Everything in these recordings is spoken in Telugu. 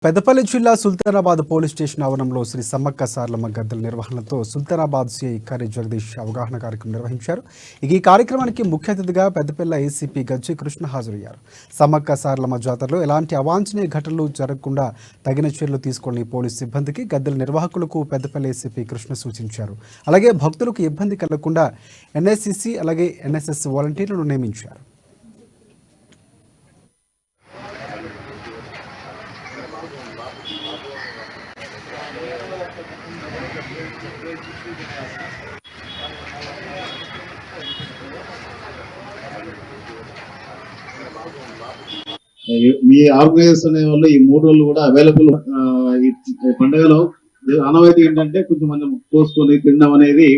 పెద్దపల్లి జిల్లా సుల్తానాబాద్ పోలీస్ స్టేషన్ ఆవరణంలో శ్రీ సమ్మక్క సారలమ్మ గద్దెల నిర్వహణతో సుల్తానాబాద్ సిఐ కర్రి జగదీష్ అవగాహన కార్యక్రమం నిర్వహించారు. ఈ కార్యక్రమానికి ముఖ్య అతిథిగా పెద్దపల్లి ఏసీపీ గజ్జి కృష్ణ హాజరయ్యారు. సమ్మక్క సారలమ్మ జాతరలో ఎలాంటి అవాంఛనీయ ఘటనలు జరగకుండా తగిన చర్యలు తీసుకోవాలని పోలీస్ సిబ్బందికి గద్దెల నిర్వాహకులకు పెద్దపల్లి ఏసీపీ కృష్ణ సూచించారు. అలాగే భక్తులకు ఇబ్బంది కలగకుండా ఎన్ఎస్సిసి అలాగే ఎన్ఎస్ఎస్ వాలంటీర్లను నియమించారు. మీ ఆర్గనైజేషన్ వాళ్ళు ఈ 3 రోజులు కూడా అవైలబుల్. ఈ పండుగలో ఆనవాయితీ ఏంటంటే కొంచెం మనం కోసుకొని తినడం అనేది,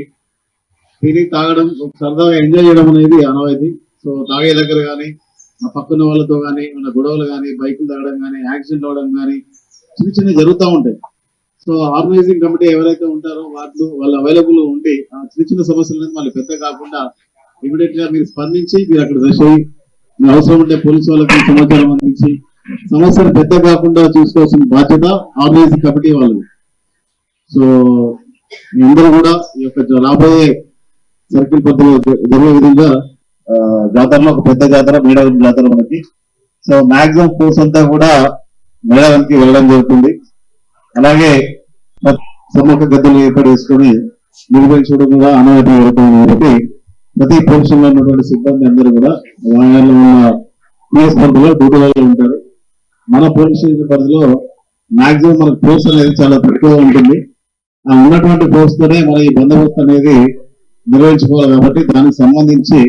తిని తాగడం, సరదాగా ఎంజాయ్ చేయడం అనేది ఆనవాయితీ. సో తాగే దగ్గర కానీ ఆ పక్కన వాళ్ళతో కానీ మన గొడవలు కానీ బైకులు తాగడం కానీ యాక్సిడెంట్ అవ్వడం కానీ చిన్న జరుగుతూ ఉంటాయి. సో ఆర్గనైజింగ్ కమిటీ ఎవరైతే ఉంటారో వాళ్ళు అవైలబుల్ ఉండి ఆ చిన్న సమస్యలు మళ్ళీ పెద్ద కాకుండా ఇమీడియట్ గా మీరు స్పందించి మీరు అక్కడ దశ అవసరం ఉంటే పోలీసు వాళ్ళకి సమాచారం అందించి సమస్యలు పెద్ద కాకుండా చూసుకోవాల్సిన బాధ్యత ఆర్గనైజింగ్ కమిటీ వాళ్ళది. సో మీ అందరూ కూడా ఈ యొక్క రాబోయే సర్కిల్ పద్ధతిలో జరిగే విధంగా జాతరలో ఒక పెద్ద జాతర మేడారం జాతర మనకి. సో మాక్సిమం ఫోర్స్ అంతా కూడా మేడారానికి వెళ్ళడం జరుగుతుంది. అలాగే సమ్మక్క గద్దెలు ఏర్పాటు చేసుకుని నిర్వహించడం కూడా ఆనవాయితీ జరుగుతుంది కాబట్టి ప్రతి పోలీసులో ఉన్నటువంటి సిబ్బంది అందరూ కూడా వాహనాల్లో ఉన్న పిఎస్ పరిధిలో డ్యూటీలో ఉంటారు. మన పోలీస్ స్టేషన్ పరిధిలో మాక్సిమం మనకు ఫోర్స్ అనేది చాలా తక్కువగా ఉంటుంది. ఆ ఉన్నటువంటి ఫోర్స్ తోనే మన ఈ బందోబస్తు అనేది నిర్వహించుకోవాలి. కాబట్టి దానికి సంబంధించి